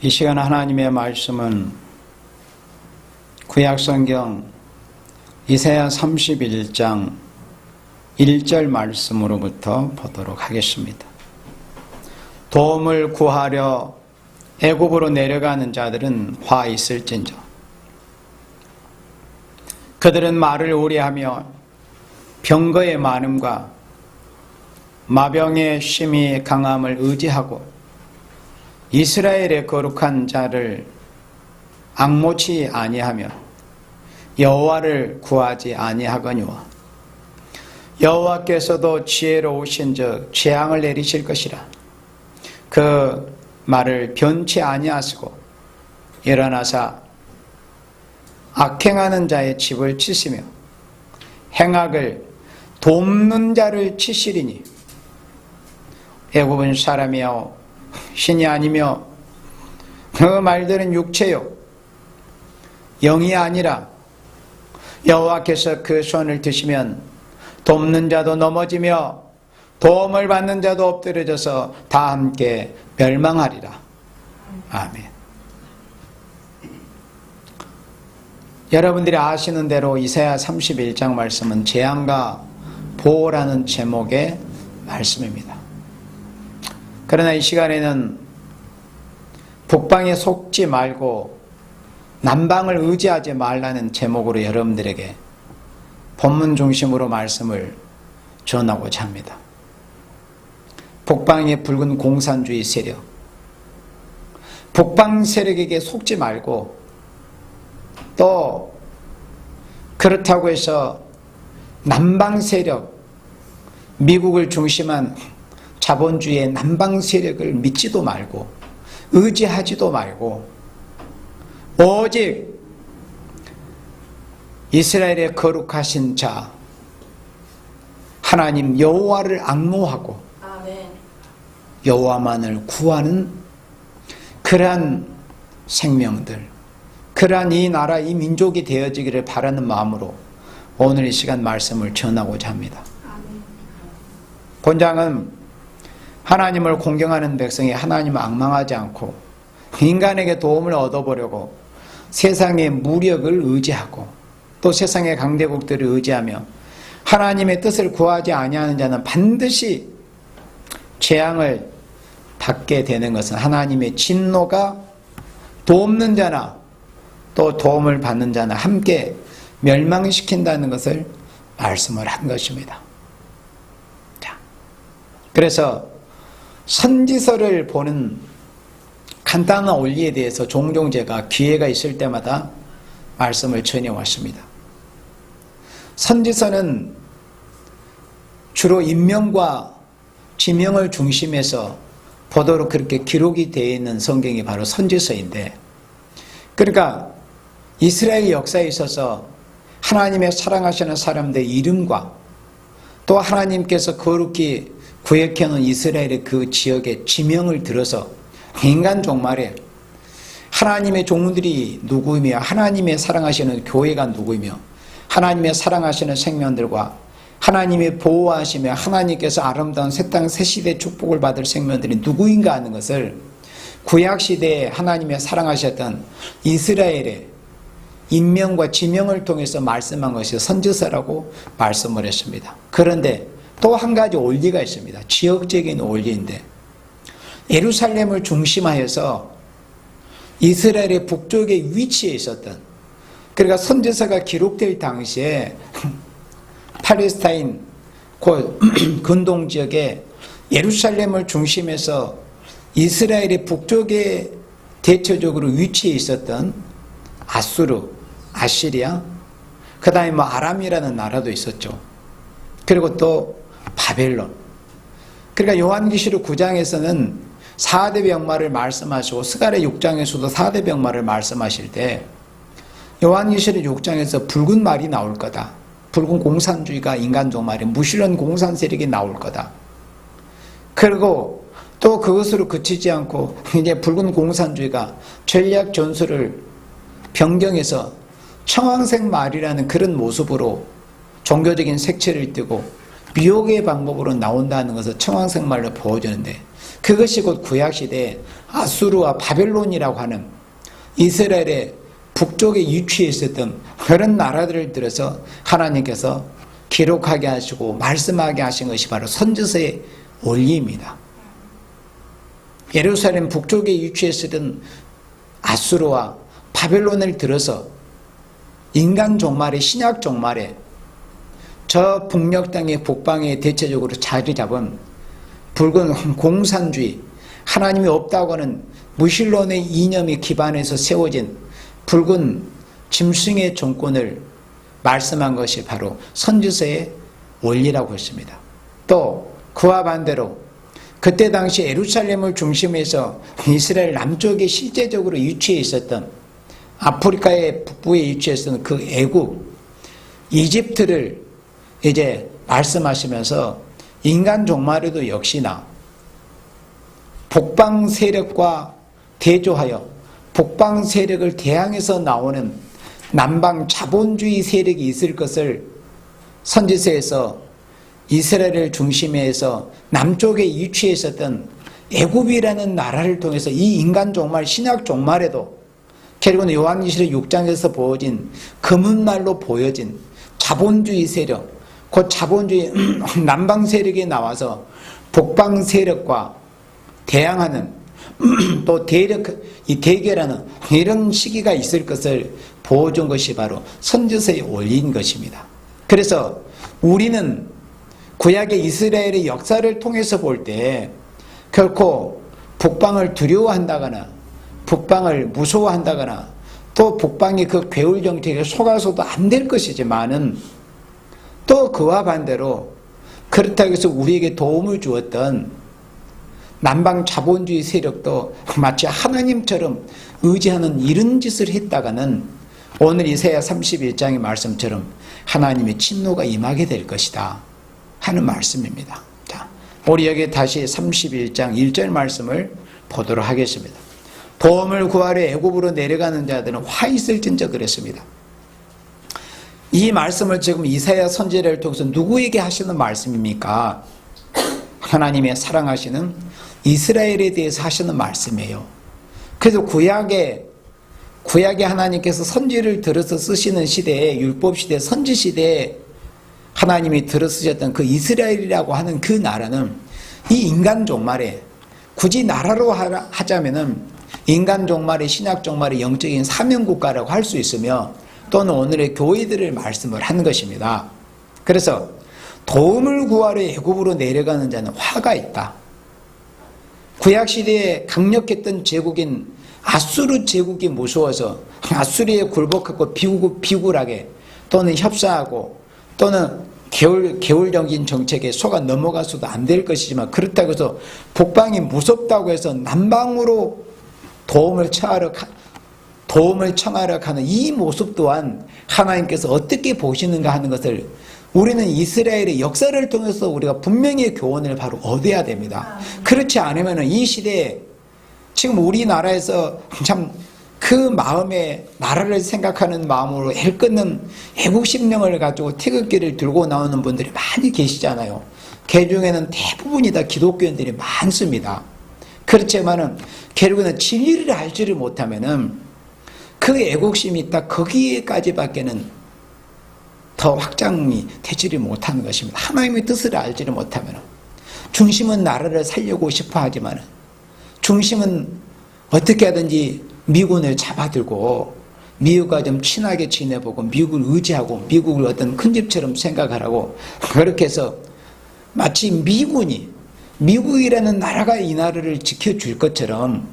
이 시간 하나님의 말씀은 구약성경 이사야 31장 1절 말씀으로부터 보도록 하겠습니다. 도움을 구하려 애굽으로 내려가는 자들은 화 있을진저. 그들은 말을 오래하며 병거의 많음과 마병의 심히 강함을 의지하고 이스라엘의 거룩한 자를 앙모치 아니하며 여호와를 구하지 아니하거니와 여호와께서도 지혜로우신즉 재앙을 내리실 것이라. 그 말을 변치 아니하시고 일어나사 악행하는 자의 집을 치시며 행악을 돕는 자를 치시리니 애굽은 사람이여 신이 아니며 그 말들은 육체요 영이 아니라 여호와께서 그 손을 드시면 돕는 자도 넘어지며 도움을 받는 자도 엎드려져서 다 함께 멸망하리라. 아멘. 여러분들이 아시는 대로 이사야 31장 말씀은 재앙과 보호라는 제목의 말씀입니다. 그러나 이 시간에는 북방에 속지 말고 남방을 의지하지 말라는 제목으로 여러분들에게 본문 중심으로 말씀을 전하고자 합니다. 북방의 붉은 공산주의 세력, 북방 세력에게 속지 말고 또 그렇다고 해서 남방 세력, 미국을 중심한 자본주의의 남방 세력을 믿지도 말고 의지하지도 말고 오직 이스라엘의 거룩하신 자 하나님 여호와를 앙모하고 여호와만을 구하는 그러한 생명들, 그러한 이 나라 이 민족이 되어지기를 바라는 마음으로 오늘 이 시간 말씀을 전하고자 합니다. 본장은 하나님을 공경하는 백성이 하나님을 앙망하지 않고 인간에게 도움을 얻어보려고 세상의 무력을 의지하고 또 세상의 강대국들을 의지하며 하나님의 뜻을 구하지 아니하는 자는 반드시 재앙을 받게 되는 것은 하나님의 진노가 돕는 자나 또 도움을 받는 자나 함께 멸망시킨다는 것을 말씀을 한 것입니다. 자, 그래서 선지서를 보는 간단한 원리에 대해서 종종 제가 기회가 있을 때마다 말씀을 전해왔습니다. 선지서는 주로 인명과 지명을 중심해서 보도록 그렇게 기록이 되어 있는 성경이 바로 선지서인데, 그러니까 이스라엘 역사에 있어서 하나님의 사랑하시는 사람들의 이름과 또 하나님께서 거룩히 구획해놓은 이스라엘의 그 지역의 지명을 들어서 인간 종말에 하나님의 종들이 누구이며 하나님의 사랑하시는 교회가 누구이며 하나님의 사랑하시는 생명들과 하나님의 보호하시며 하나님께서 아름다운 새 땅 새 시대의 축복을 받을 생명들이 누구인가 하는 것을 구약시대에 하나님의 사랑하셨던 이스라엘의 인명과 지명을 통해서 말씀한 것이 선지서라고 말씀을 했습니다. 그런데 또 한 가지 원리가 있습니다. 지역적인 원리인데, 예루살렘을 중심하여서 이스라엘의 북쪽에 위치해 있었던, 그러니까 선지서가 기록될 당시에 팔레스타인 근동지역에 예루살렘을 중심해서 이스라엘의 북쪽에 대체적으로 위치해 있었던 아수르, 아시리아, 그 다음에 아람이라는 나라도 있었죠. 그리고 또 바벨론. 그러니까 요한계시록 9장에서는 4대 병마를 말씀하시고 스가랴 6장에서도 4대 병마를 말씀하실 때 요한계시록 6장에서 붉은 말이 나올 거다. 붉은 공산주의가 인간 종말에 무신론 공산 세력이 나올 거다. 그리고 또 그것으로 그치지 않고 이제 붉은 공산주의가 전략 전술을 변경해서 청황색 말이라는 그런 모습으로 종교적인 색채를 띠고 미혹의 방법으로 나온다는 것을 청황색 말로 보여주는데, 그것이 곧 구약시대에 아수르와 바벨론이라고 하는 이스라엘의 북쪽에 위치해 있었던 그런 나라들을 들어서 하나님께서 기록하게 하시고 말씀하게 하신 것이 바로 선지서의 원리입니다. 예루살렘 북쪽에 위치해 있었던 아수르와 바벨론을 들어서 인간 종말에, 신약 종말에 저 북녘 땅의 북방에 대체적으로 자리 잡은 붉은 공산주의, 하나님이 없다고 하는 무신론의 이념이 기반해서 세워진 붉은 짐승의 정권을 말씀한 것이 바로 선지서의 원리라고 했습니다. 또 그와 반대로 그때 당시 예루살렘을 중심해서 이스라엘 남쪽에 실제적으로 위치해 있었던 아프리카의 북부에 위치해 있었던 그 애국, 이집트를 이제 말씀하시면서 인간 종말에도 역시나 북방 세력과 대조하여 북방 세력을 대항해서 나오는 남방 자본주의 세력이 있을 것을 선지서에서 이스라엘을 중심해서 남쪽에 위치해 있었던 애굽이라는 나라를 통해서 이 인간 종말, 신약 종말에도 결국은 요한계시록 6장에서 보여진 금은말로 보여진 자본주의 세력, 곧 자본주의 남방 세력이 나와서 북방 세력과 대항하는 또 대결하는 이런 시기가 있을 것을 보여준 것이 바로 선지서의 원리인 것입니다. 그래서 우리는 구약의 이스라엘의 역사를 통해서 볼 때 결코 북방을 두려워한다거나 북방을 무서워한다거나 또 북방의 그 괴울 정책에 속아서도 안 될 것이지만은 또 그와 반대로 그렇다고 해서 우리에게 도움을 주었던 남방 자본주의 세력도 마치 하나님처럼 의지하는 이런 짓을 했다가는 오늘 이사야 31장의 말씀처럼 하나님의 진노가 임하게 될 것이다 하는 말씀입니다. 자, 우리 여기 다시 31장 1절 말씀을 보도록 하겠습니다. 도움을 구하려 애굽으로 내려가는 자들은 화 있을진저 그랬습니다. 이 말씀을 지금 이사야 선지자를 통해서 누구에게 하시는 말씀입니까? 하나님의 사랑하시는 이스라엘에 대해서 하시는 말씀이에요. 그래서 구약에 하나님께서 선지를 들어서 쓰시는 시대에, 율법 시대, 선지 시대에 하나님이 들어 쓰셨던 그 이스라엘이라고 하는 그 나라는 이 인간 종말에, 굳이 나라로 하자면은 인간 종말의, 신약 종말의 영적인 사명국가라고 할 수 있으며, 또는 오늘의 교회들을 말씀을 하는 것입니다. 그래서 도움을 구하러 애굽으로 내려가는 자는 화가 있다. 구약시대에 강력했던 제국인 아수르 제국이 무서워서 아수르에 굴복하고 비굴하게 또는 협사하고 또는 개울적인 정책에 속아 넘어가서도 안 될 것이지만, 그렇다고 해서 북방이 무섭다고 해서 남방으로 도움을 청하러 가는 이 모습 또한 하나님께서 어떻게 보시는가 하는 것을 우리는 이스라엘의 역사를 통해서 우리가 분명히 교훈을 바로 얻어야 됩니다. 그렇지 않으면 이 시대에 지금 우리나라에서 참 그 마음에 나라를 생각하는 마음으로 애끓는 애국심령을 가지고 태극기를 들고 나오는 분들이 많이 계시잖아요. 그 중에는 대부분이 다 기독교인들이 많습니다. 그렇지만은 결국에는 진리를 알지를 못하면은 그 애국심이 딱 거기에까지밖에는 더 확장이 되지를 못하는 것입니다. 하나님의 뜻을 알지를 못하면, 중심은 나라를 살려고 싶어 하지만 중심은 어떻게 하든지 미군을 잡아들고 미국과 좀 친하게 지내보고 미국을 의지하고 미국을 어떤 큰 집처럼 생각하라고, 그렇게 해서 마치 미국이라는 나라가 이 나라를 지켜줄 것처럼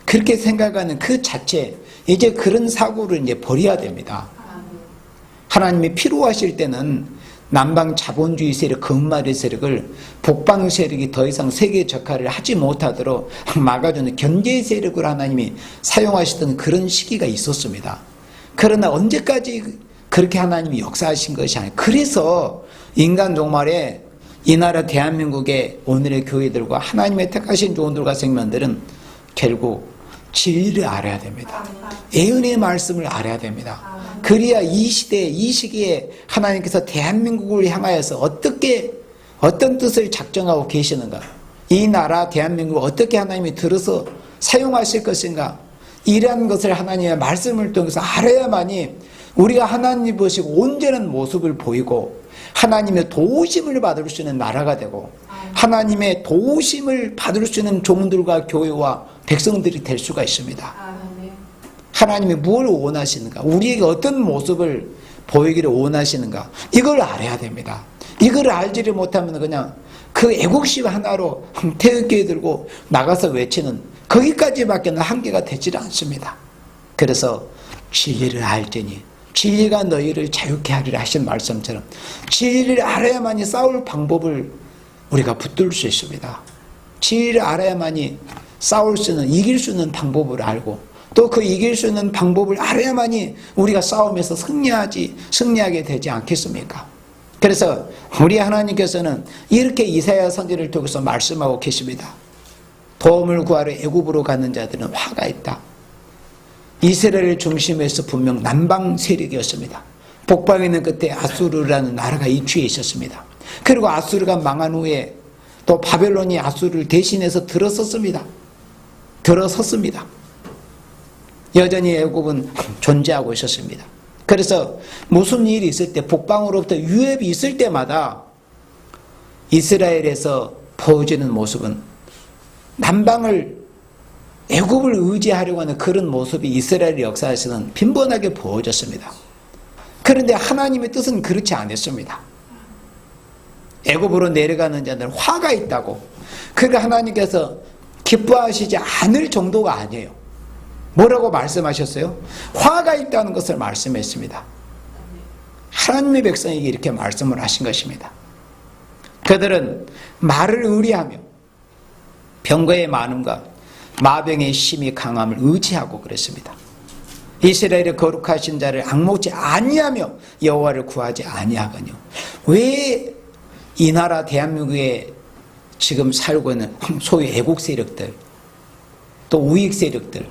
그렇게 생각하는 그 자체, 이제 그런 사고를 이제 버려야 됩니다. 하나님이 필요하실 때는 남방 자본주의 세력, 금마리 세력을 북방 세력이 더 이상 세계 적화를 하지 못하도록 막아주는 견제 세력을 하나님이 사용하시던 그런 시기가 있었습니다. 그러나 언제까지 그렇게 하나님이 역사하신 것이 아니에요. 그래서 인간 종말에 이 나라 대한민국의 오늘의 교회들과 하나님의 택하신 종들과 생명들은 결국 진리를 알아야 됩니다. 예언의 말씀을 알아야 됩니다. 그래야 이 시대에, 이 시기에 하나님께서 대한민국을 향하여서 어떤 뜻을 작정하고 계시는가, 이 나라 대한민국을 어떻게 하나님이 들어서 사용하실 것인가, 이러한 것을 하나님의 말씀을 통해서 알아야만이 우리가 하나님 보시고 온전한 모습을 보이고 하나님의 도우심을 받을 수 있는 나라가 되고 하나님의 도우심을 받을 수 있는 종들과 교회와 백성들이 될 수가 있습니다. 하나님이 뭘 원하시는가, 우리에게 어떤 모습을 보이기를 원하시는가, 이걸 알아야 됩니다. 이걸 알지를 못하면 그냥 그 애국심 하나로 태극기 들고 나가서 외치는 거기까지밖에는 한계가 되질 않습니다. 그래서 진리를 알지니 진리가 너희를 자유케 하리라 하신 말씀처럼 진리를 알아야만이 싸울 방법을 우리가 붙들 수 있습니다. 진리를 알아야만이 싸울 수 있는, 이길 수 있는 방법을 알고 또 그 이길 수 있는 방법을 알아야만이 우리가 싸움에서 승리하게 되지 않겠습니까? 그래서 우리 하나님께서는 이렇게 이사야 선지를 통해서 말씀하고 계십니다. 도움을 구하러 애굽으로 가는 자들은 화가 있다. 이스라엘을 중심해서 분명 남방 세력이었습니다. 북방에 있는 끝에 아수르라는 나라가 이주해 있었습니다. 그리고 아수르가 망한 후에 또 바벨론이 아수르를 대신해서 들어섰습니다. 여전히 애굽은 존재하고 있었습니다. 그래서 무슨 일이 있을 때, 북방으로부터 위협이 있을 때마다 이스라엘에서 보여지는 모습은 남방을, 애굽을 의지하려고 하는 그런 모습이 이스라엘 역사에서는 빈번하게 보여졌습니다. 그런데 하나님의 뜻은 그렇지 않았습니다. 애굽으로 내려가는 자들은 화가 있다고, 그러니까 하나님께서 기뻐하시지 않을 정도가 아니에요. 뭐라고 말씀하셨어요? 화가 있다는 것을 말씀했습니다. 하나님의 백성에게 이렇게 말씀을 하신 것입니다. 그들은 말을 의리하며 병거의 많음과 마병의 심히 강함을 의지하고 그랬습니다. 이스라엘의 거룩하신 자를 앙목지 아니하며 여호와를 구하지 아니하거니와. 왜 이 나라 대한민국에 지금 살고 있는 소위 애국 세력들, 또 우익 세력들,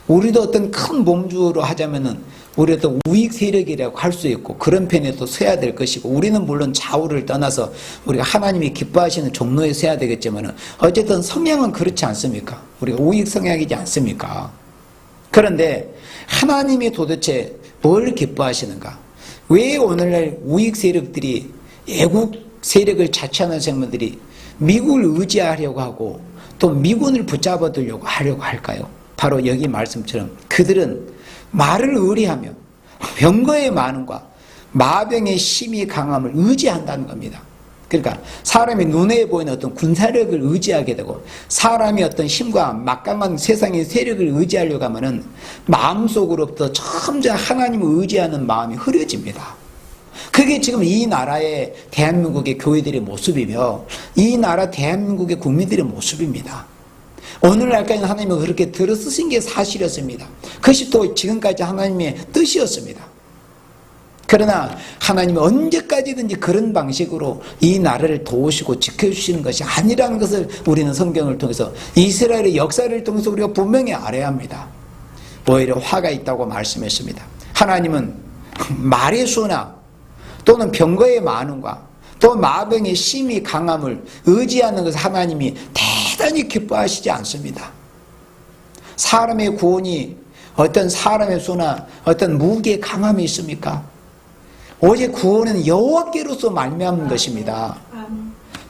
우리도 어떤 큰 몸주로 하자면은 우리도 우익 세력이라고 할 수 있고 그런 편에 또 서야 될 것이고, 우리는 물론 좌우를 떠나서 우리가 하나님이 기뻐하시는 종로에 서야 되겠지만은 어쨌든 성향은 그렇지 않습니까? 우리가 우익 성향이지 않습니까? 그런데 하나님이 도대체 뭘 기뻐하시는가? 왜 오늘날 우익 세력들이, 애국 세력을 자처하는 세력들이 미국을 의지하려고 하고 또 미군을 붙잡아두려고 하려고 할까요? 바로 여기 말씀처럼 그들은 말을 의리하며 병거의 많음과 마병의 심히 강함을 의지한다는 겁니다. 그러니까 사람이 눈에 보이는 어떤 군사력을 의지하게 되고, 사람이 어떤 힘과 막강한 세상의 세력을 의지하려고 하면은 마음속으로부터 점점 하나님을 의지하는 마음이 흐려집니다. 그게 지금 이 나라의 대한민국의 교회들의 모습이며 이 나라 대한민국의 국민들의 모습입니다. 오늘날까지는 하나님이 그렇게 들어쓰신 게 사실이었습니다. 그것이 또 지금까지 하나님의 뜻이었습니다. 그러나 하나님이 언제까지든지 그런 방식으로 이 나라를 도우시고 지켜주시는 것이 아니라는 것을 우리는 성경을 통해서, 이스라엘의 역사를 통해서 우리가 분명히 알아야 합니다. 오히려 화가 있다고 말씀했습니다. 하나님은 말의 수나 또는 병거의 많음과 또 마병의 심히 강함을 의지하는 것을 하나님이 대단히 기뻐하시지 않습니다. 사람의 구원이 어떤 사람의 수나 어떤 무기의 강함이 있습니까? 오직 구원은 여호와께로서 말미암은 것입니다.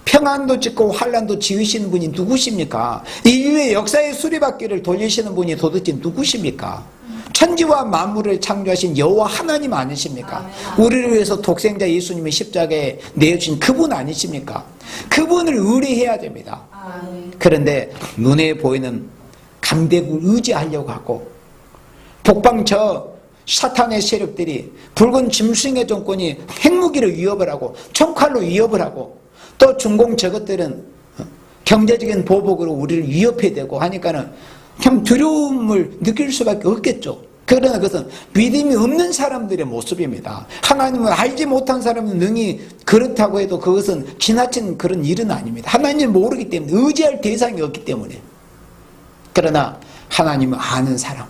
평안도 짓고 환난도 지으시는 분이 누구십니까? 인류의 역사의 수레바퀴를 돌리시는 분이 도대체 누구십니까? 천지와 만물을 창조하신 여호와 하나님 아니십니까? 우리를 위해서 독생자 예수님의 십자가에 내어주신 그분 아니십니까? 그분을 의뢰해야 됩니다. 그런데 눈에 보이는 강대국을 의지하려고 하고, 북방 저 사탄의 세력들이, 붉은 짐승의 정권이 핵무기를 위협을 하고 총칼로 위협을 하고, 또 중공 저것들은 경제적인 보복으로 우리를 위협해대고 하니까는 참 두려움을 느낄 수밖에 없겠죠. 그러나 그것은 믿음이 없는 사람들의 모습입니다. 하나님을 알지 못한 사람은 능히 그렇다고 해도 그것은 지나친 그런 일은 아닙니다. 하나님을 모르기 때문에, 의지할 대상이 없기 때문에. 그러나 하나님을 아는 사람,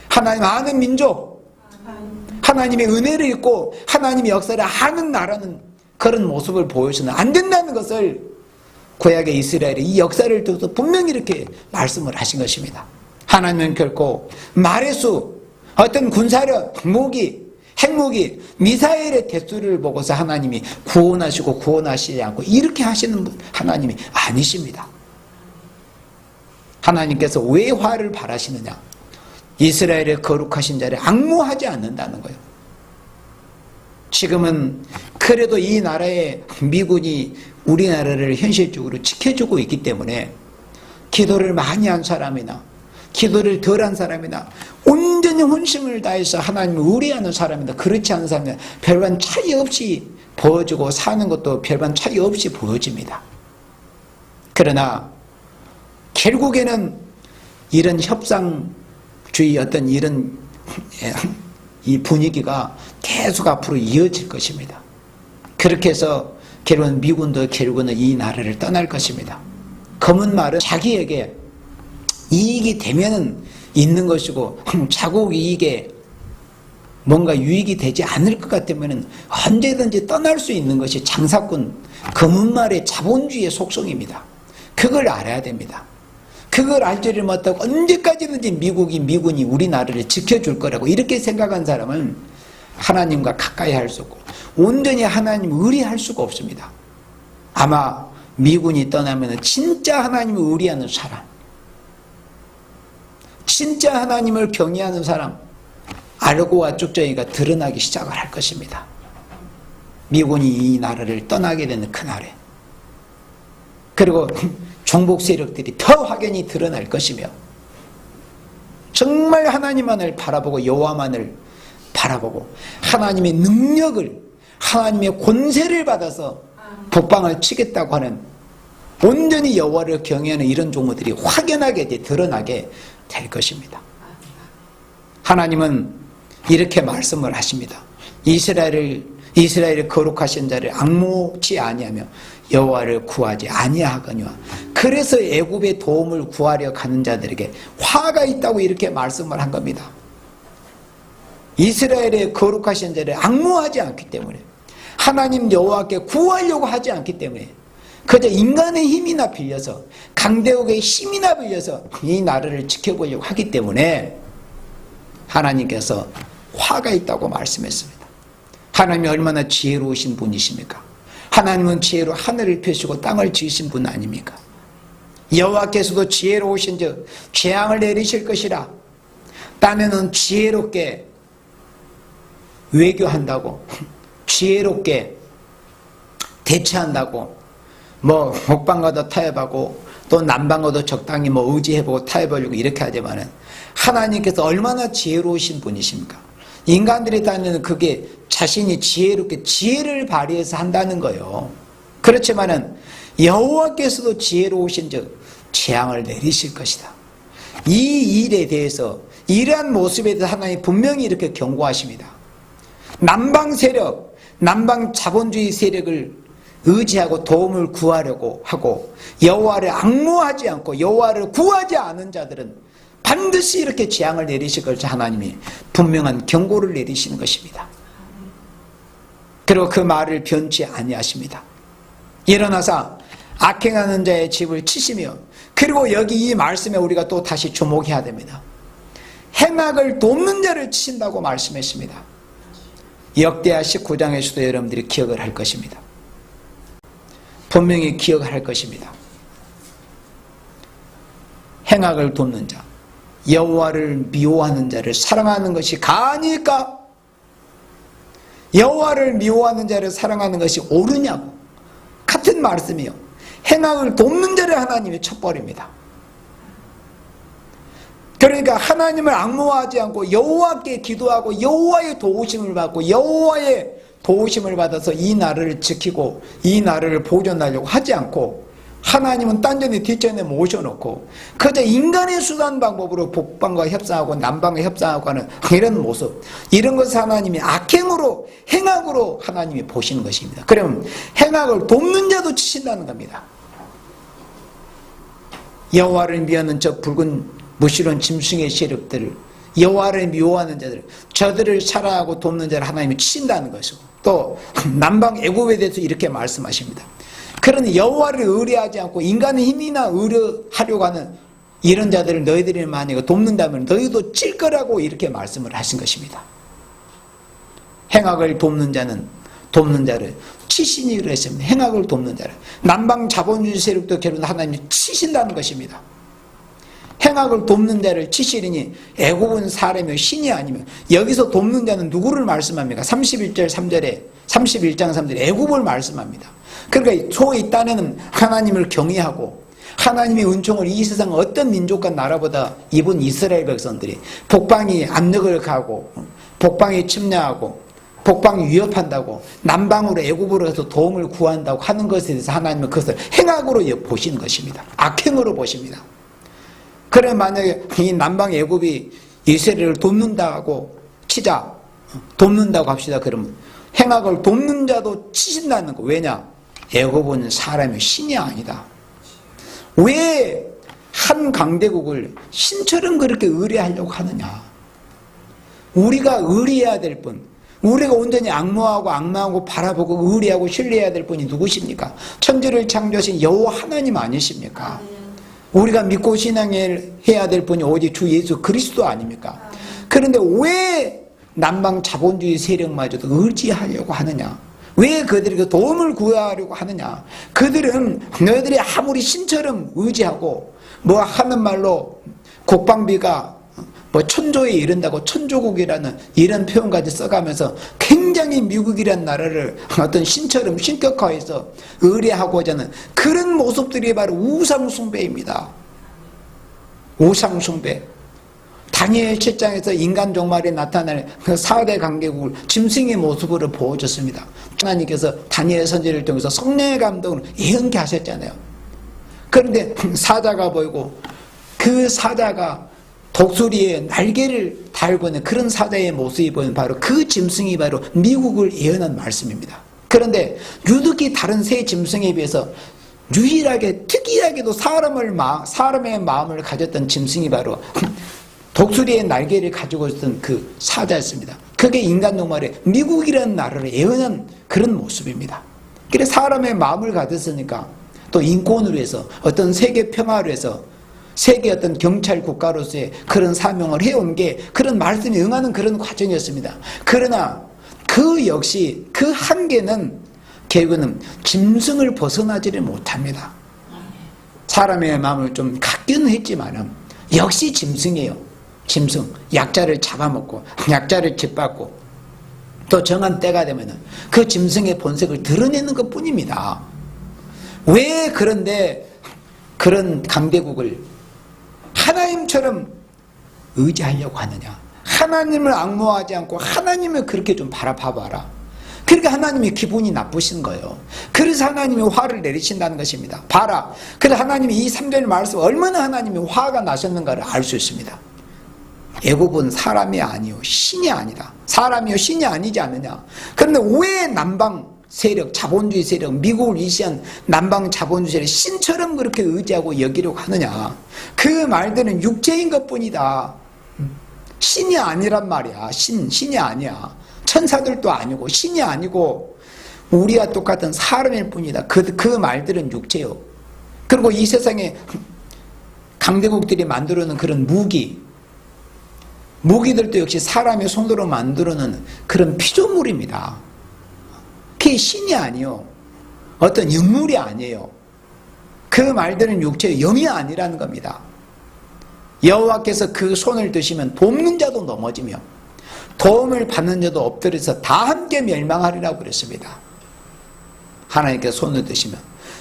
하나님 아는 민족, 하나님의 은혜를 잊고 하나님의 역사를 아는 나라는 그런 모습을 보여서는 안 된다는 것을 구약의 이스라엘의 이 역사를 두고서 분명히 이렇게 말씀을 하신 것입니다. 하나님은 결코 말의 수, 어떤 군사력, 핵무기, 미사일의 대수를 보고서 하나님이 구원하시고 구원하시지 않고 이렇게 하시는 하나님이 아니십니다. 하나님께서 왜 화를 발하시느냐? 이스라엘의 거룩하신 자를 앙모하지 않는다는 거예요. 지금은 그래도 이 나라의 미군이 우리나라를 현실적으로 지켜주고 있기 때문에 기도를 많이 한 사람이나 기도를 덜 한 사람이나 온전히 혼심을 다해서 하나님을 의뢰하는 사람이나 그렇지 않은 사람이나 별반 차이 없이 보여지고 사는 것도 별반 차이 없이 보여집니다. 그러나 결국에는 이런 협상주의 어떤 이런 이 분위기가 계속 앞으로 이어질 것입니다. 그렇게 해서 결국은 미군도 결국은 이 나라를 떠날 것입니다. 검은 말은 자기에게 이익이 되면은 있는 것이고 자국 이익에 뭔가 유익이 되지 않을 것 같으면 언제든지 떠날 수 있는 것이 장사꾼 검은 말의 자본주의의 속성입니다. 그걸 알아야 됩니다. 그걸 알지를 못하고 언제까지든지 미군이 우리나라를 지켜줄 거라고 이렇게 생각한 사람은 하나님과 가까이 할 수 없고 온전히 하나님 의뢰할 수가 없습니다. 아마 미군이 떠나면 진짜 하나님을 의뢰하는 사람, 진짜 하나님을 경외하는 사람, 알고와 쭉정이가 드러나기 시작을 할 것입니다. 미군이 이 나라를 떠나게 되는 그날에. 그리고 종북 세력들이 더 확연히 드러날 것이며 정말 하나님만을 바라보고 여호와만을 바라보고 하나님의 능력을, 하나님의 권세를 받아서 북방을 치겠다고 하는 온전히 여호와를 경외하는 이런 종들이 확연하게 드러나게 될 것입니다. 하나님은 이렇게 말씀을 하십니다. 이스라엘의 거룩하신 자를 앙모치 아니하며 여호와를 구하지 아니하거니와 그래서 애굽의 도움을 구하려 가는 자들에게 화가 있다고 이렇게 말씀을 한 겁니다. 이스라엘의 거룩하신 자를 앙모하지 않기 때문에 하나님 여호와께 구하려고 하지 않기 때문에 그저 인간의 힘이나 빌려서 강대국의 힘이나 빌려서 이 나라를 지켜보려고 하기 때문에 하나님께서 화가 있다고 말씀했습니다. 하나님이 얼마나 지혜로우신 분이십니까? 하나님은 지혜로 하늘을 펴시고 땅을 지으신 분 아닙니까? 여호와께서도 지혜로우신즉 재앙을 내리실 것이라. 딴에는 지혜롭게 외교한다고, 지혜롭게 대처한다고,北방 가도 타협하고 또 남방 가도 적당히 의지해보고 타협하려고 이렇게 하지만은 하나님께서 얼마나 지혜로우신 분이십니까? 인간들이 다니는 그게 자신이 지혜롭게 지혜를 발휘해서 한다는 거예요. 그렇지만은 여호와께서도 지혜로우신즉 재앙을 내리실 것이다. 이 일에 대해서 이러한 모습에 대해서 하나님이 분명히 이렇게 경고하십니다. 남방 세력, 남방 자본주의 세력을 의지하고 도움을 구하려고 하고 여호와를 앙모하지 않고 여호와를 구하지 않은 자들은 반드시 이렇게 재앙을 내리실 것을 하나님이 분명한 경고를 내리시는 것입니다. 그리고 그 말을 변치 아니하십니다. 일어나서 악행하는 자의 집을 치시며, 그리고 여기 이 말씀에 우리가 또 다시 주목해야 됩니다. 행악을 돕는 자를 치신다고 말씀했습니다. 역대하 19장에서도 여러분들이 기억을 할 것입니다. 분명히 기억할 것입니다. 행악을 돕는 자, 여호와를 미워하는 자를 사랑하는 것이 가니까 여호와를 미워하는 자를 사랑하는 것이 옳으냐고. 같은 말씀이요. 행악을 돕는 자를 하나님이 쳐버립니다. 그러니까 하나님을 앙모하지 않고 여호와께 기도하고 여호와의 도우심을 받고 여호와의 도우심을 받아서 이 나라를 지키고 이 나라를 보존하려고 하지 않고 하나님은 딴전에 뒷전에 모셔놓고 그저 인간의 수단 방법으로 북방과 협상하고 남방과 협상하고 하는 이런 모습, 이런 것을 하나님이 악행으로, 행악으로 하나님이 보시는 것입니다. 그러면 행악을 돕는 자도 치신다는 겁니다. 여호와를 미워하는 저 붉은 무시로운 짐승의 세력들을, 여호와를 미워하는 자들, 저들을 사랑하고 돕는 자를 하나님이 치신다는 것이고, 또 남방 애굽에 대해서 이렇게 말씀하십니다. 그런 여호와를 의뢰하지 않고 인간의 힘이나 의뢰하려고 하는 이런 자들을 너희들이 만약에 돕는다면 너희도 찔 거라고 이렇게 말씀을 하신 것입니다. 행악을 돕는 자를 치시니 그랬습니다. 행악을 돕는 자를. 남방 자본주의 세력도 결국 하나님이 치신다는 것입니다. 행악을 돕는 자를 치시리니 애굽은 사람이요 신이 아니면, 여기서 돕는 자는 누구를 말씀합니까? 31장 3절에 애굽을 말씀합니다. 그러니까 소위 딴에는 하나님을 경외하고 하나님의 은총을 이 세상 어떤 민족과 나라보다 입은 이스라엘 백성들이 북방이 압력을 가하고 북방이 침략하고 북방이 위협한다고 남방으로 애굽으로 해서 도움을 구한다고 하는 것에 대해서 하나님은 그것을 행악으로 보시는 것입니다. 악행으로 보십니다. 그래 만약에 이 남방 애굽이 이스라엘을 돕는다고 치자, 돕는다고 합시다. 그러면 행악을 돕는 자도 치신다는 거. 왜냐? 애굽은 사람이 신이 아니다. 왜 한 강대국을 신처럼 그렇게 의뢰하려고 하느냐? 우리가 의뢰해야 될 분, 우리가 온전히 악모하고 바라보고 의뢰하고 신뢰해야 될 분이 누구십니까? 천지를 창조하신 여호와 하나님 아니십니까? 우리가 믿고 신앙해야 될 분이 오직 주 예수 그리스도 아닙니까? 그런데 왜 남방 자본주의 세력마저도 의지하려고 하느냐? 왜 그들에게 도움을 구하려고 하느냐? 그들은 너희들이 아무리 신처럼 의지하고 뭐 하는 말로 국방비가 뭐 천조에 이른다고 천조국이라는 이런 표현까지 써가면서 굉장히 미국이란 나라를 어떤 신처럼 신격화해서 의뢰하고자 하는 그런 모습들이 바로 우상숭배입니다. 우상숭배. 다니엘 7장에서 인간 종말에 나타날 그 4대 강대국을 짐승의 모습으로 보여줬습니다. 하나님께서 다니엘 선지를 통해서 성령의 감동으로 예언케 하셨잖아요. 그런데 사자가 보이고 그 사자가 독수리에 날개를 달고 있는 그런 사자의 모습이 보이는 바로 그 짐승이 바로 미국을 예언한 말씀입니다. 그런데 유독히 다른 새 짐승에 비해서 유일하게 특이하게도 사람의 마음을 가졌던 짐승이 바로 독수리의 날개를 가지고 있던 그 사자였습니다. 그게 인간 종말에 미국이라는 나라를 예언한 그런 모습입니다. 그래서 사람의 마음을 가졌으니까 또 인권으로 해서 어떤 세계 평화로 해서 세계 어떤 경찰 국가로서의 그런 사명을 해온 게 그런 말씀에 응하는 그런 과정이었습니다. 그러나 그 역시 그 한계는 결국은 짐승을 벗어나지를 못합니다. 사람의 마음을 좀 갖기는 했지만 역시 짐승이에요. 짐승, 약자를 잡아먹고 약자를 짓밟고 또 정한 때가 되면 그 짐승의 본색을 드러내는 것 뿐입니다. 왜 그런데 그런 강대국을 하나님처럼 의지하려고 하느냐? 하나님을 앙모하지 않고 하나님을 그렇게 좀 바라봐봐라. 그러니까 하나님이 기분이 나쁘신 거예요. 그래서 하나님이 화를 내리신다는 것입니다. 봐라. 그래서 하나님이 이 3절 말씀 얼마나 하나님이 화가 나셨는가를 알 수 있습니다. 애굽은 사람이 아니요 신이 아니다. 사람이요 신이 아니지 않느냐. 그런데 왜 남방 세력, 자본주의 세력, 미국을 위시한 남방 자본주의 세력 신처럼 그렇게 의지하고 여기려고 하느냐. 그 말들은 육체인 것뿐이다. 신이 아니란 말이야. 신이 아니야. 천사들도 아니고 신이 아니고 우리와 똑같은 사람일 뿐이다. 그 말들은 육체요. 그리고 이 세상에 강대국들이 만들어놓은 그런 무기들도 역시 사람의 손으로 만들어놓은 그런 피조물입니다. 그게 신이 아니요. 어떤 영물이 아니에요. 그 말들은 육체의 영이 아니라는 겁니다. 여호와께서 그 손을 드시면 돕는 자도 넘어지며 도움을 받는 자도 엎드려서 다 함께 멸망하리라고 그랬습니다. 하나님께서 손을 드시면.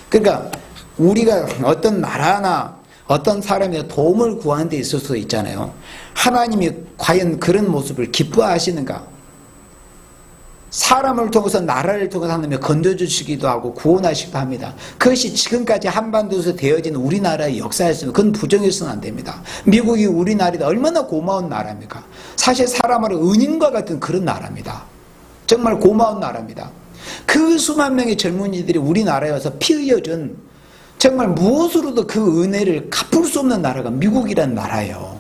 그러니까 우리가 어떤 나라나 어떤 사람의 도움을 구하는 데 있을 수 있잖아요. 하나님이 과연 그런 모습을 기뻐하시는가? 사람을 통해서 나라를 통해서 하나님이 건져주시기도 하고 구원하시기도 합니다. 그것이 지금까지 한반도에서 되어진 우리나라의 역사였으면 그건 부정해서는 안 됩니다. 미국이 우리나라에 얼마나 고마운 나라입니까? 사실 사람으로 은인과 같은 그런 나라입니다. 정말 고마운 나라입니다. 그 수만 명의 젊은이들이 우리나라에 와서 피 흘려준 정말 무엇으로도 그 은혜를 갚을 수 없는 나라가 미국이라는 나라예요.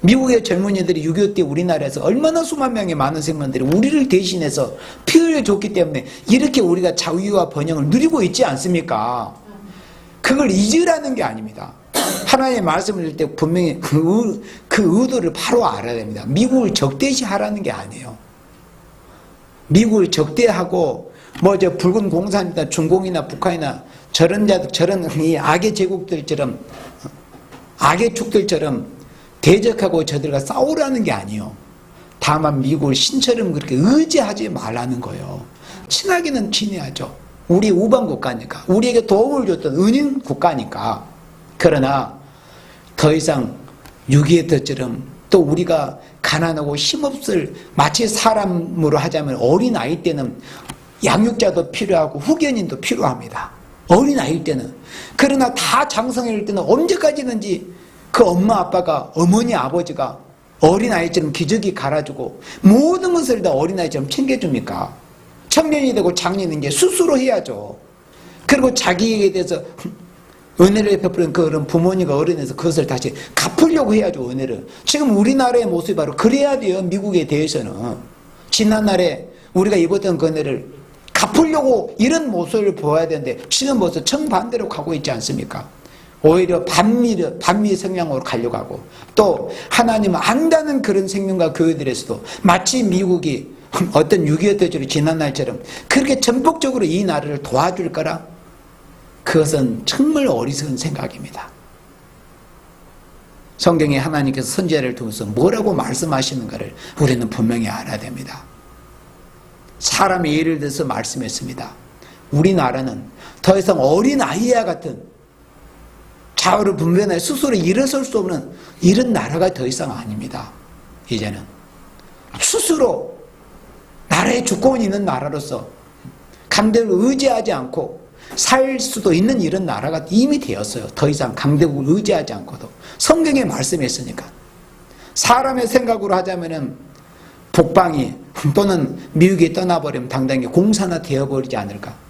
미국의 젊은이들이 6.25 때 우리나라에서 얼마나 수만 명의 많은 생명들이 우리를 대신해서 피 흘려줬기 때문에 이렇게 우리가 자유와 번영을 누리고 있지 않습니까? 그걸 잊으라는 게 아닙니다. 하나님의 말씀을 들을 때 분명히 그 의도를 바로 알아야 됩니다. 미국을 적대시하라는 게 아니에요. 미국을 적대하고 붉은 공산이나 중공이나 북한이나 저런 이 악의 제국들처럼 악의 축들처럼 대적하고 저들과 싸우라는 게 아니에요. 다만 미국을 신처럼 그렇게 의지하지 말라는 거예요. 친하기는 친해야죠. 우리 우방 국가니까, 우리에게 도움을 줬던 은인 국가니까. 그러나 더 이상 6.25 때처럼 또 우리가 가난하고 힘없을, 마치 사람으로 하자면 어린아이 때는 양육자도 필요하고 후견인도 필요합니다. 어린아이일 때는. 그러나 다 장성일 때는 언제까지든지 그 엄마 아빠가, 어머니 아버지가 어린아이처럼 기저귀 갈아주고 모든 것을 다 어린아이처럼 챙겨줍니까? 청년이 되고 장년인 게 스스로 해야죠. 그리고 자기에 대해서 은혜를 베푸는 그런 부모님과 어른에서 그것을 다시 갚으려고 해야죠. 은혜를. 지금 우리나라의 모습이 바로 그래야 돼요. 미국에 대해서는. 지난날에 우리가 입었던 그 은혜를 갚으려고 이런 모습을 보여야 되는데 지금 벌써 정반대로 가고 있지 않습니까? 오히려 반미 성향으로 가려고 하고, 또 하나님을 안다는 그런 생명과 교회들에서도 마치 미국이 어떤 6.25 때처럼 지난날처럼 그렇게 전폭적으로 이 나라를 도와줄 거라? 그것은 정말 어리석은 생각입니다. 성경에 하나님께서 선지자를 통해서 뭐라고 말씀하시는가를 우리는 분명히 알아야 됩니다. 사람의 예를 들어서 말씀했습니다. 우리나라는 더 이상 어린아이와 같은 좌우를 분별해 스스로 일어설 수 없는 이런 나라가 더 이상 아닙니다. 이제는 스스로 나라의 주권이 있는 나라로서 강대국을 의지하지 않고 살 수도 있는 이런 나라가 이미 되었어요. 더 이상 강대국을 의지하지 않고도. 성경에 말씀했으니까. 사람의 생각으로 하자면은 북방이 또는 미국이 떠나버리면 당당히 공산화 되어버리지 않을까.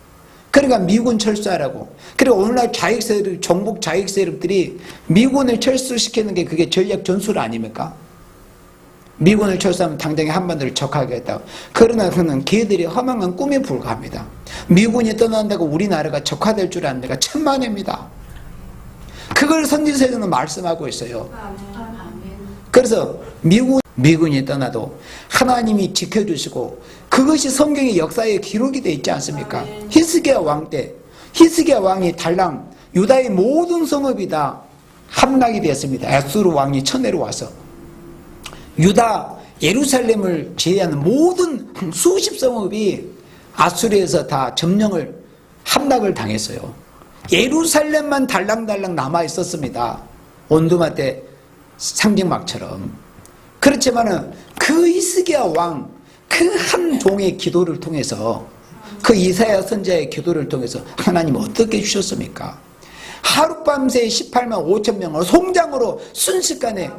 그러니까 미군 철수하라고. 그리고 오늘날 자익세력, 정복 자익세력들이 미군을 철수시키는 게 그게 전략 전술 아닙니까? 미군을 철수하면 당장에 한반도를 적하겠다고. 그러나 그는 걔들이 허망한 꿈에 불과합니다. 미군이 떠난다고 우리나라가 적화될 줄 아는 데가 천만입니다. 그걸 선지서에서는 말씀하고 있어요. 그래서 미군이 떠나도 하나님이 지켜주시고 그것이 성경의 역사의 기록이 되어 있지 않습니까? 히스기야 왕 때 히스기야 왕이 달랑 유다의 모든 성읍이 다 함락이 되었습니다. 아수르 왕이 쳐내려와서 유다 예루살렘을 제외하는 모든 수십 성읍이 아수르에서 다 점령을 함락을 당했어요. 예루살렘만 달랑달랑 남아 있었습니다. 온두마 때 상징막처럼. 그렇지만은 그 히스기야 왕 그 한 종의 기도를 통해서, 그 이사야 선지자의 기도를 통해서 하나님 어떻게 주셨습니까? 하룻밤새 18만 5천 명을 송장으로 순식간에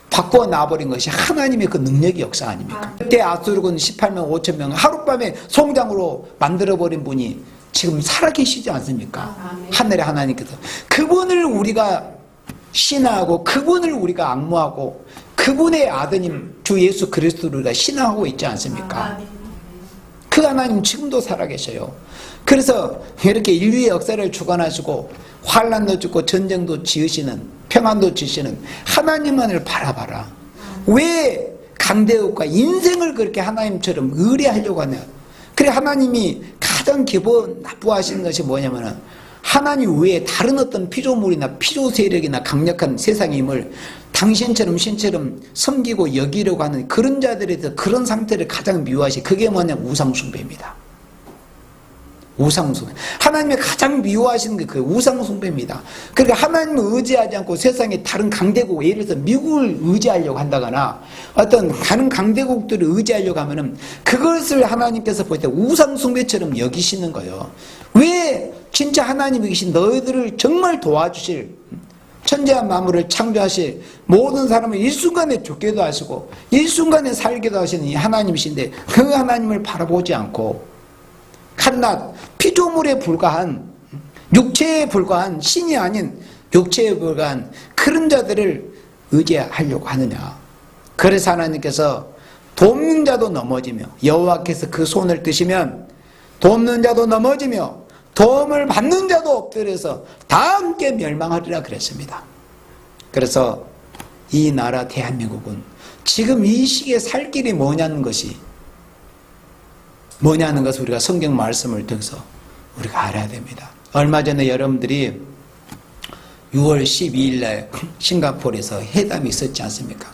바꾸어 놔버린 것이 하나님의 그 능력의 역사 아닙니까? 그때 아수르군 18만 5천 명을 하룻밤에 송장으로 만들어버린 분이 지금 살아계시지 않습니까? 하늘의 하나님께서. 그분을 우리가 신화하고 그분을 우리가 악무하고 그분의 아드님 주 예수 그리스도를 우리가 신화하고 있지 않습니까? 그 하나님 지금도 살아계셔요. 그래서 이렇게 인류의 역사를 주관하시고 환난도 주고 전쟁도 지으시는, 평안도 주시는 하나님만을 바라봐라. 왜 강대국과 인생을 그렇게 하나님처럼 의뢰하려고 하냐? 그래 하나님이 가장 기본 납부하시는 것이 뭐냐면은 하나님 외에 다른 어떤 피조물이나 피조 세력이나 강력한 세상의 힘을 당신처럼 신처럼 섬기고 여기려고 하는 그런 자들에 대해서 그런 상태를 가장 미워하시. 그게 뭐냐? 우상숭배입니다. 우상숭배. 하나님이 가장 미워하시는 게 그 우상숭배입니다. 그러니까 하나님을 의지하지 않고 세상에 다른 강대국, 예를 들어서 미국을 의지하려고 한다거나 어떤 다른 강대국들을 의지하려고 하면은 그것을 하나님께서 볼 때 우상숭배처럼 여기시는 거예요. 왜 진짜 하나님이 계신 너희들을 정말 도와주실, 천지와 만물을 창조하실 모든 사람을 일순간에 죽게도 하시고 일순간에 살게도 하시는 이 하나님이신데 그 하나님을 바라보지 않고 한낱 피조물에 불과한, 육체에 불과한, 신이 아닌 육체에 불과한 그런 자들을 의지하려고 하느냐. 그래서 하나님께서 돕는 자도 넘어지며 여호와께서 그 손을 드시면 돕는 자도 넘어지며 도움을 받는 자도 엎드려서 다 함께 멸망하리라 그랬습니다. 그래서 이 나라 대한민국은 지금 이 시기에 살 길이 뭐냐는 것을 우리가 성경 말씀을 통해서 우리가 알아야 됩니다. 얼마 전에 여러분들이 6월 12일 날 싱가포르에서 회담이 있었지 않습니까?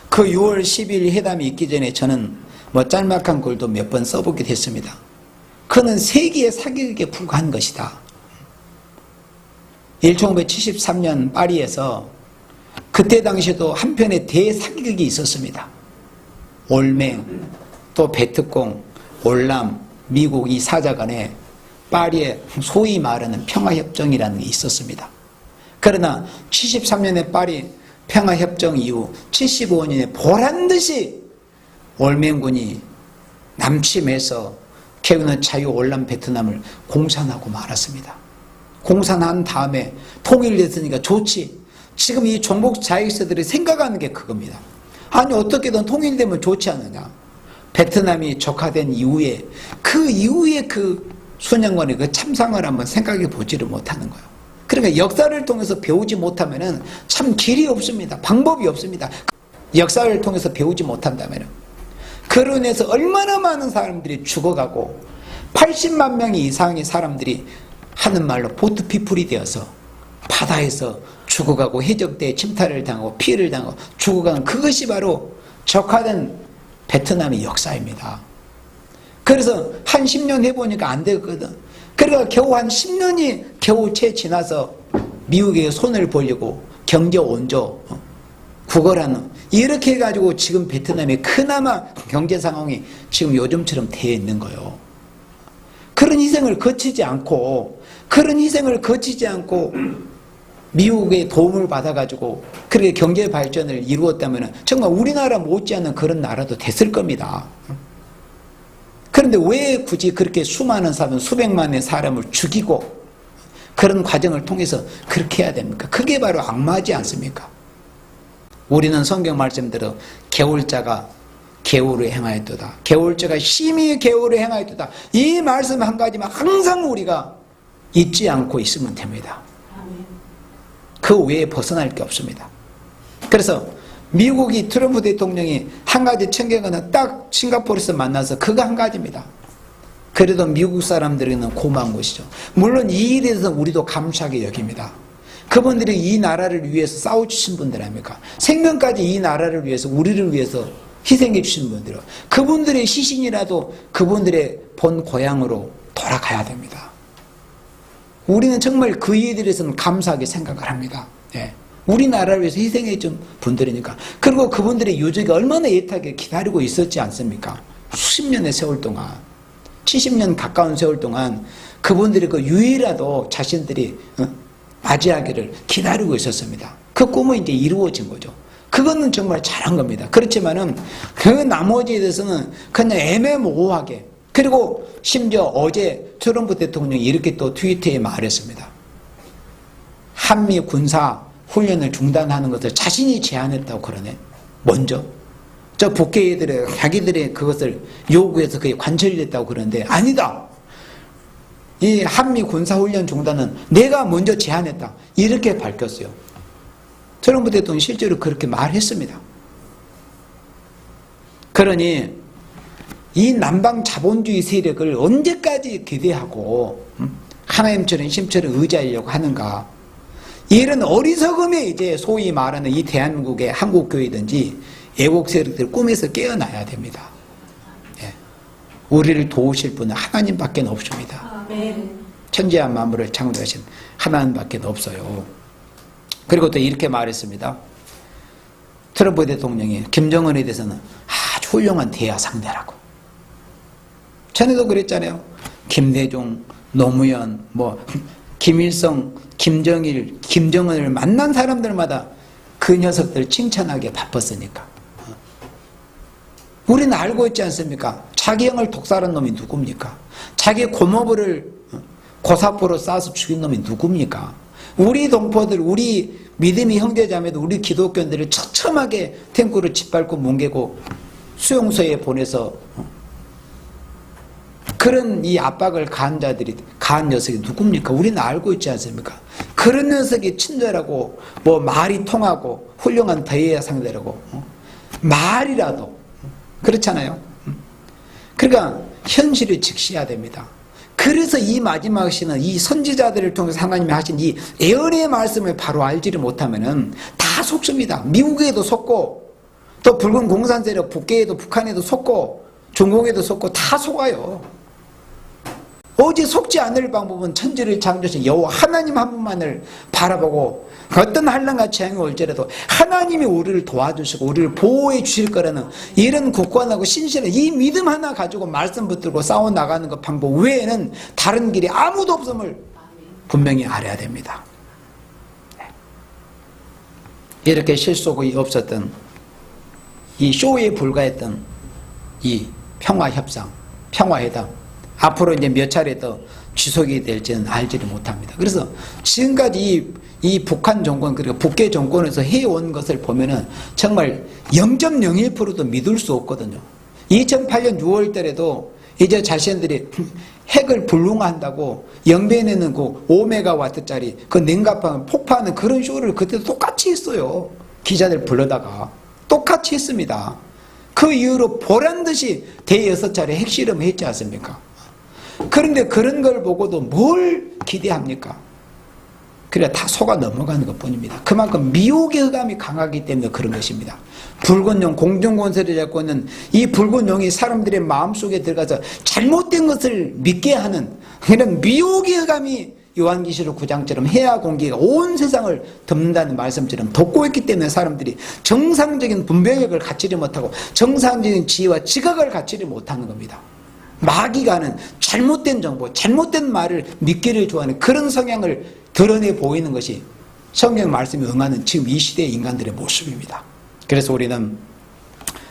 그 6월 12일 회담이 있기 전에 저는 짤막한 글도 몇 번 써보게 됐습니다. 그는 세계의 사기극에 불과한 것이다. 1973년 파리에서 그때 당시에도 한편의 대사기극이 있었습니다. 올맹, 또 베트콩, 올람, 미국 이 사자 간에 파리에 소위 말하는 평화협정이라는 게 있었습니다. 그러나 73년에 파리 평화협정 이후 75년에 보란듯이 올맹군이 남침해서 개우는 자유 올람 베트남을 공산하고 말았습니다. 공산한 다음에 통일됐으니까 좋지. 지금 이 종북 자익세들이 생각하는 게 그겁니다. 아니 어떻게든 통일되면 좋지 않느냐. 베트남이 적화된 이후에 그 수년간의 그 참상을 한번 생각해 보지를 못하는 거예요. 그러니까 역사를 통해서 배우지 못하면 참 길이 없습니다. 방법이 없습니다. 역사를 통해서 배우지 못한다면 그로 인해서 얼마나 많은 사람들이 죽어가고 80만 명 이상의 사람들이 하는 말로 보트피플이 되어서 바다에서 죽어가고 해적대에 침탈을 당하고 피해를 당하고 죽어가는 그것이 바로 적화된 베트남의 역사입니다. 그래서 한 10년 해보니까 안 되거든. 그러니까 겨우 한 10년이 겨우 채 지나서 미국에 손을 벌리고 경제 원조 구걸하는 이렇게 해가지고 지금 베트남이 그나마 경제 상황이 지금 요즘처럼 되어 있는 거예요. 그런 희생을 거치지 않고 미국의 도움을 받아가지고 그렇게 경제 발전을 이루었다면 정말 우리나라 못지않은 그런 나라도 됐을 겁니다. 그런데 왜 굳이 그렇게 수많은 사람, 수백만의 사람을 죽이고 그런 과정을 통해서 그렇게 해야 됩니까? 그게 바로 악마지 않습니까? 우리는 성경 말씀대로 개울자가 개울을 행하였도다. 개울자가 심히 개울을 행하였도다. 이 말씀 한 가지만 항상 우리가 잊지 않고 있으면 됩니다. 그 외에 벗어날 게 없습니다. 그래서 미국이 트럼프 대통령이 한 가지 챙겨가는 딱 싱가포르에서 만나서 그거 한 가지입니다. 그래도 미국 사람들에게는 고마운 것이죠. 물론 이 일에 대해서 우리도 감사하게 여깁니다. 그분들이 이 나라를 위해서 싸워주신 분들 아닙니까? 생명까지 이 나라를 위해서 우리를 위해서 희생해 주신 분들, 그분들의 시신이라도 그분들의 본 고향으로 돌아가야 됩니다. 우리는 정말 그 일에 대해서는 감사하게 생각을 합니다. 예. 우리나라를 위해서 희생해 준 분들이니까. 그리고 그분들의 유족이 얼마나 애타게 기다리고 있었지 않습니까? 수십 년의 세월 동안, 70년 가까운 세월 동안 그분들의 그 유의라도 자신들이 맞이하기를 기다리고 있었습니다. 그 꿈은 이제 이루어진 거죠. 그거는 정말 잘한 겁니다. 그렇지만은 그 나머지에 대해서는 그냥 애매모호하게, 그리고 심지어 어제 트럼프 대통령이 이렇게 또 트위터에 말했습니다. 한미 군사 훈련을 중단하는 것을 자신이 제안했다고 그러네. 먼저 저 북해들의 자기들의 그것을 요구해서 그게 관철이 됐다고 그러는데 아니다. 이 한미 군사 훈련 중단은 내가 먼저 제안했다. 이렇게 밝혔어요. 트럼프 대통령이 실제로 그렇게 말했습니다. 그러니 이 남방 자본주의 세력을 언제까지 기대하고 하나님처럼 힘처럼 의지하려고 하는가. 이런 어리석음에 이제 소위 말하는 이 대한민국의 한국교회든지 애국 세력들 꿈에서 깨어나야 됩니다. 예. 우리를 도우실 분은 하나님밖에 없습니다. 천지와 만물을 창조하신 하나님밖에 없어요. 그리고 또 이렇게 말했습니다. 트럼프 대통령이 김정은에 대해서는 아주 훌륭한 대화 상대라고. 전에도 그랬잖아요. 김대중, 노무현, 김일성, 김정일, 김정은을 만난 사람들마다 그 녀석들 칭찬하기에 바빴으니까. 우리는 알고 있지 않습니까? 자기 형을 독살한 놈이 누굽니까? 자기 고모부를 고사포로 쏴서 죽인 놈이 누굽니까? 우리 동포들, 우리 믿음의 형제자매도 우리 기독교인들을 처참하게 탱크로 짓밟고 뭉개고 수용소에 보내서 그런 이 압박을 가한 자들이, 가한 녀석이 누굽니까? 우리는 알고 있지 않습니까? 그런 녀석이 친절하고 뭐 말이 통하고 훌륭한 대외 상대라고 말이라도 그렇잖아요. 그러니까 현실을 직시해야 됩니다. 그래서 이 마지막 시는 이 선지자들을 통해서 하나님이 하신 이 예언의 말씀을 바로 알지를 못하면은 다 속습니다. 미국에도 속고 또 붉은 공산 세력 북계에도 북한에도 속고 중국에도 속고 다 속아요. 오직 속지 않을 방법은 천지를 창조하신 여호와 하나님 한 분만을 바라보고 어떤 환난과 재앙이 올지라도 하나님이 우리를 도와주시고 우리를 보호해 주실 거라는 이런 굳건하고 신실한 이 믿음 하나 가지고 말씀 붙들고 싸워나가는 것 방법 외에는 다른 길이 아무도 없음을 분명히 알아야 됩니다. 이렇게 실속이 없었던 이 쇼에 불과했던 이 평화협상, 평화회담 앞으로 이제 몇 차례 더 지속이 될지는 알지를 못합니다. 그래서 지금까지 이 북한 정권, 그리고 북계 정권에서 해온 것을 보면은 정말 0.01%도 믿을 수 없거든요. 2008년 6월 달에도 이제 자신들이 핵을 불능화한다고 영변에는 그 5메가와트짜리 그 냉각판 폭파하는 그런 쇼를 그때도 똑같이 했어요. 기자들 불러다가 똑같이 했습니다. 그 이후로 보란듯이 대6차례 핵실험을 했지 않습니까? 그런데 그런 걸 보고도 뭘 기대합니까? 그래 다 속아 넘어가는 것 뿐입니다. 그만큼 미혹의 흑암이 강하기 때문에 그런 것입니다. 붉은 용, 공중권세를 잡고 있는 이 붉은 용이 사람들의 마음속에 들어가서 잘못된 것을 믿게 하는 이런 미혹의 흑암이 요한계시록 9장처럼 해와 공기가 온 세상을 덮는다는 말씀처럼 덮고 있기 때문에 사람들이 정상적인 분별력을 갖지를 못하고 정상적인 지혜와 지각을 갖지를 못하는 겁니다. 마귀가 하는 잘못된 정보, 잘못된 말을 믿기를 좋아하는 그런 성향을 드러내 보이는 것이 성경 말씀에 응하는 지금 이 시대의 인간들의 모습입니다. 그래서 우리는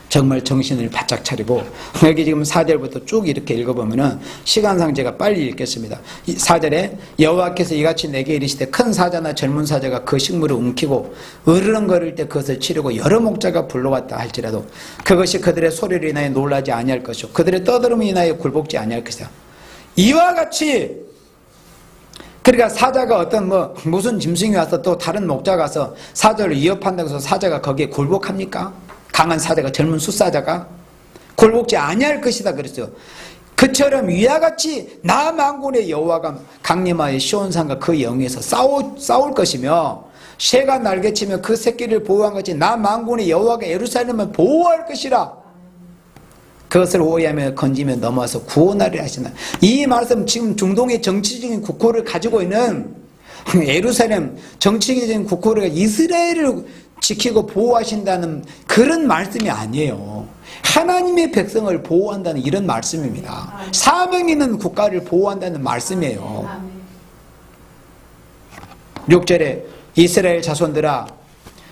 정말 정신을 바짝 차리고 여기 지금 4절부터 쭉 이렇게 읽어보면은 시간상 제가 빨리 읽겠습니다. 4절에 여호와께서 이같이 내게 이르시되 큰 사자나 젊은 사자가 그 식물을 움키고 으르렁거릴 때 그것을 치려고 여러 목자가 불러왔다 할지라도 그것이 그들의 소리를 인하여 놀라지 아니할 것이요 그들의 떠들음을 인하여 굴복지 아니할 것이다. 이와 같이 그러니까 사자가 어떤 무슨 짐승이 와서 또 다른 목자가 와서 사자를 위협한다고 해서 사자가 거기에 굴복합니까? 강한 사자가 젊은 숫사자가 굴복지 아니할 것이다 그랬어요. 그처럼 위와 같이 나 만군의 여호와가 강림하여 시온산과 그 영에서 싸울 것이며 새가 날개치며 그 새끼를 보호한 것이 나 만군의 여호와가 예루살렘을 보호할 것이라. 그것을 오해하며 건지며 넘어와서 구원하려 하시나. 이 말씀 지금 중동의 정치적인 국호를 가지고 있는 예루살렘 정치적인 국호를 이스라엘을 지키고 보호하신다는 그런 말씀이 아니에요. 하나님의 백성을 보호한다는 이런 말씀입니다. 사명 있는 국가를 보호한다는 말씀이에요. 6절에 이스라엘 자손들아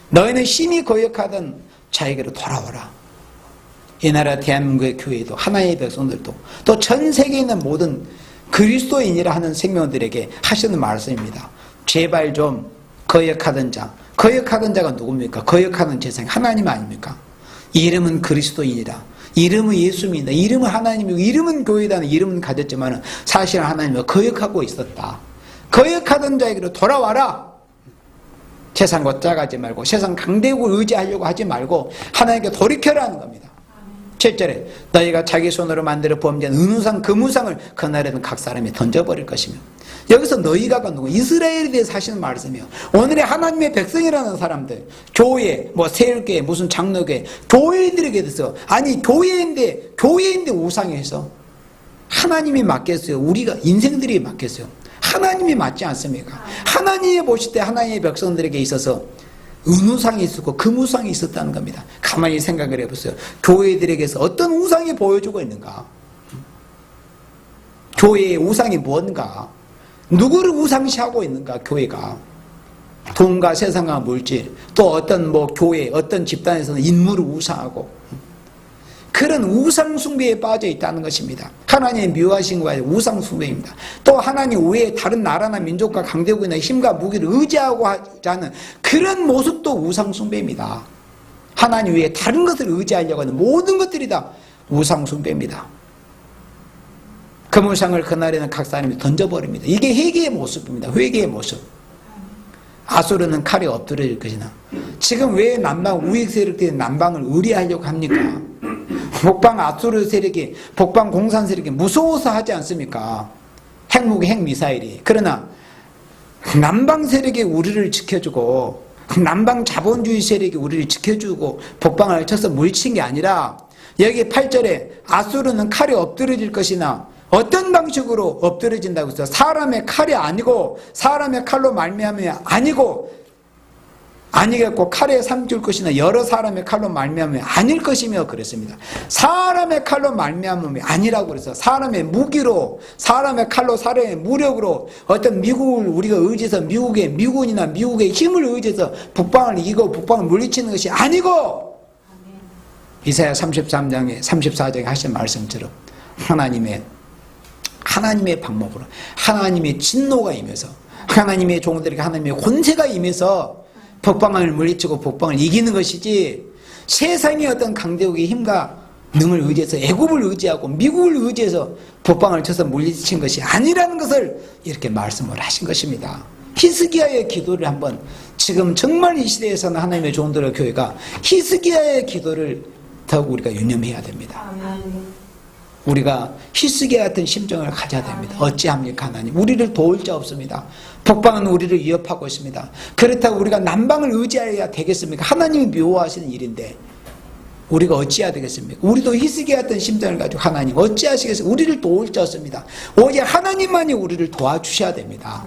너희는 심히 거역하던 자에게로 돌아오라. 이 나라 대한민국의 교회도 하나님의 백성들도 또 전 세계에 있는 모든 그리스도인이라 하는 생명들에게 하시는 말씀입니다. 제발 좀 거역하던 자, 거역하던 자가 누굽니까? 거역하는 재상 하나님 아닙니까? 이름은 그리스도인이라, 이름은 예수입니다. 이름은 하나님이고 이름은 교회라는 이름은 가졌지만 사실 하나님을 거역하고 있었다. 거역하던 자에게로 돌아와라. 세상과 짜가지 말고 세상 강대국을 의지하려고 하지 말고 하나님께 돌이켜라는 겁니다. 7절에 너희가 자기 손으로 만들어 범죄한 은우상 금우상을 그날에는 각 사람이 던져버릴 것이며. 여기서 너희가가 누구? 이스라엘에 대해서 하시는 말씀이에요. 오늘의 하나님의 백성이라는 사람들, 교회, 세일교회, 무슨 장로교회, 교회들에게 대해서 아니 교회인데 우상에서 하나님이 맡겠어요? 우리가 인생들이 맡겠어요? 하나님이 맞지 않습니까? 하나님이 보실 때 하나님의 백성들에게 있어서 은우상이 있었고 금우상이 있었다는 겁니다. 가만히 생각을 해보세요. 교회들에게서 어떤 우상이 보여주고 있는가? 교회의 우상이 뭔가? 누구를 우상시하고 있는가? 교회가 돈과 세상과 물질, 또 어떤 교회, 어떤 집단에서는 인물을 우상하고 그런 우상숭배에 빠져 있다는 것입니다. 하나님의 미워하신 것이 우상숭배입니다. 또 하나님 외에 다른 나라나 민족과 강대국이나 힘과 무기를 의지하고 하자는 그런 모습도 우상숭배입니다. 하나님 외에 다른 것을 의지하려고 하는 모든 것들이 다 우상숭배입니다. 금우상을 그날에는 각 사람이 던져버립니다. 이게 회개의 모습입니다. 회개의 모습. 아수르는 칼에 엎드려질 것이나, 지금 왜 남방 우익 세력들이 남방을 의뢰하려고 합니까? 북방 아수르 세력이, 북방 공산 세력이 무서워서 하지 않습니까? 핵무기, 핵미사일이. 그러나 남방 세력이 우리를 지켜주고, 남방 자본주의 세력이 우리를 지켜주고 북방을 쳐서 물친 게 아니라, 여기 8절에 아수르는 칼에 엎드려질 것이나, 어떤 방식으로 엎드려진다고 해서 사람의 칼이 아니고, 사람의 칼로 말미암으면 아니겠고, 칼에 삼킬 것이나 여러 사람의 칼로 말미암으면 아닐 것이며 그랬습니다. 사람의 칼로 말미암으면 아니라고 그래서 사람의 무기로, 사람의 칼로, 사람의 무력으로 어떤 미국을 우리가 의지해서 미국의 미군이나 미국의 힘을 의지해서 북방을 이기고 북방을 물리치는 것이 아니고, 이사야 33장에 34장에 하신 말씀처럼 하나님의 방법으로, 하나님의 진노가 임해서, 하나님의 종들에게 하나님의 권세가 임해서 북방을 물리치고 북방을 이기는 것이지, 세상의 어떤 강대국의 힘과 능을 의지해서, 애굽을 의지하고 미국을 의지해서 북방을 쳐서 물리친 것이 아니라는 것을 이렇게 말씀을 하신 것입니다. 히스기야의 기도를 한번, 지금 정말 이 시대에서는 하나님의 종들의 교회가 히스기야의 기도를 더욱 우리가 유념해야 됩니다. 우리가 히스기야 같은 심정을 가져야 됩니다. 어찌합니까 하나님? 우리를 도울 자 없습니다. 북방은 우리를 위협하고 있습니다. 그렇다고 우리가 남방을 의지해야 되겠습니까? 하나님이 미워하시는 일인데 우리가 어찌해야 되겠습니까? 우리도 히스기야 같은 심정을 가지고 하나님 어찌하시겠습니까? 우리를 도울 자 없습니다. 오직 하나님만이 우리를 도와주셔야 됩니다.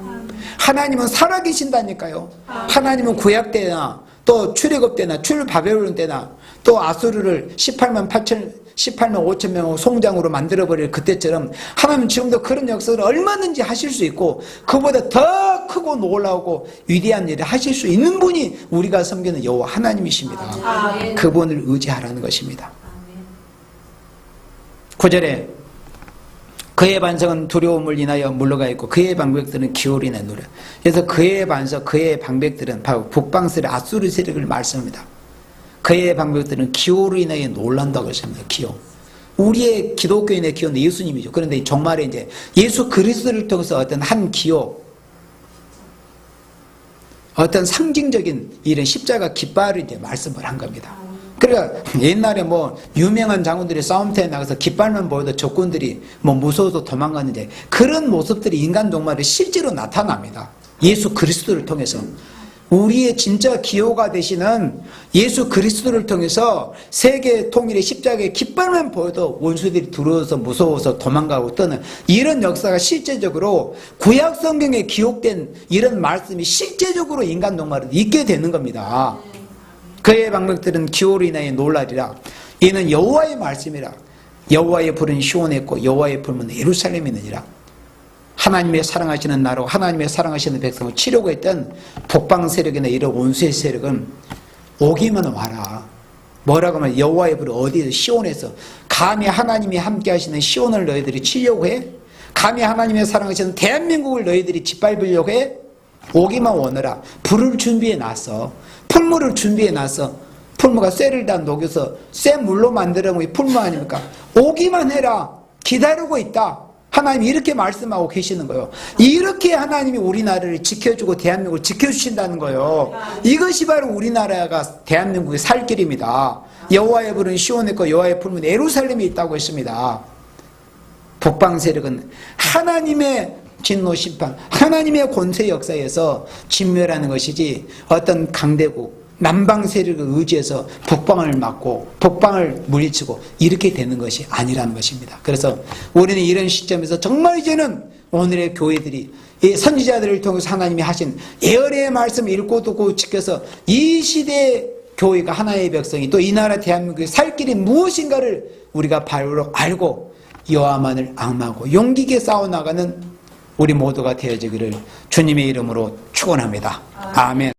하나님은 살아계신다니까요. 하나님은 구약 때나 또 출애굽 때나 출바벨론 때나 또 아수르를 18만 5천 명의 송장으로 만들어버릴 그때처럼 하나님은 지금도 그런 역사를 얼마든지 하실 수 있고, 그보다 더 크고 놀라우고 위대한 일을 하실 수 있는 분이 우리가 섬기는 여호와 하나님이십니다. 그분을 의지하라는 것입니다. 9절에 그의 반석은 두려움을 인하여 물러가 있고 그의 방백들은 기울이 인하여 노래. 그래서 그의 반석, 그의 방백들은 바로 북방 세력 아수르 세력을 말씀합니다. 그의 방백들은 기호로 인하여 놀란다고 했습니다. 기호. 우리의 기독교인의 기호는 예수님이죠. 그런데 정말에 이제 예수 그리스도를 통해서 어떤 한 기호, 어떤 상징적인 이런 십자가 깃발을 이제 말씀을 한 겁니다. 그러니까 옛날에 뭐 유명한 장군들이 싸움터에 나가서 깃발만 보여도 적군들이 뭐 무서워서 도망갔는데, 그런 모습들이 인간 종말에 실제로 나타납니다. 예수 그리스도를 통해서. 우리의 진짜 기호가 되시는 예수 그리스도를 통해서 세계 통일의 십자가의 깃발만 보여도 원수들이 들어와서 무서워서 도망가고 떠는 이런 역사가 실제적으로 구약 성경에 기록된 이런 말씀이 실제적으로 인간 동말에 있게 되는 겁니다. 그의 방백들은 기호로 인하여 놀라리라. 이는 여호와의 말씀이라. 여호와의 불은 시온에 있고 여호와의 불은 예루살렘이니라. 하나님의 사랑하시는 나로 하나님의 사랑하시는 백성을 치려고 했던 북방 세력이나 이런 원수의 세력은 오기만 와라. 뭐라고 하면 여호와의 불은 어디에서? 시온에서. 감히 하나님이 함께 하시는 시온을 너희들이 치려고 해? 감히 하나님의 사랑하시는 대한민국을 너희들이 짓밟으려고 해? 오기만 오너라. 불을 준비해 놨어. 풀물을 준비해 놨어. 풀무가 쇠를 다 녹여서 쇠 물로 만들어 놓은 풀무 아닙니까? 오기만 해라. 기다리고 있다. 하나님이 이렇게 말씀하고 계시는 거예요. 이렇게 하나님이 우리나라를 지켜주고 대한민국을 지켜주신다는 거예요. 이것이 바로 우리나라가 대한민국의 살 길입니다. 여호와의 불은 시온에 있고 여호와의 불은 예루살렘에 있다고 했습니다. 북방 세력은 하나님의 진노 심판, 하나님의 권세 역사에서 진멸하는 것이지, 어떤 강대국 남방 세력을 의지해서 북방을 막고 북방을 물리치고 이렇게 되는 것이 아니라는 것입니다. 그래서 우리는 이런 시점에서 정말 이제는 오늘의 교회들이 이 선지자들을 통해서 하나님이 하신 예언의 말씀을 읽고 듣고 지켜서 이 시대의 교회가, 하나의 백성이 또 이 나라 대한민국의 살 길이 무엇인가를 우리가 바로 알고 여호와만을 앙망하고 용기 있게 싸워나가는 우리 모두가 되어지기를 주님의 이름으로 축원합니다. 아멘.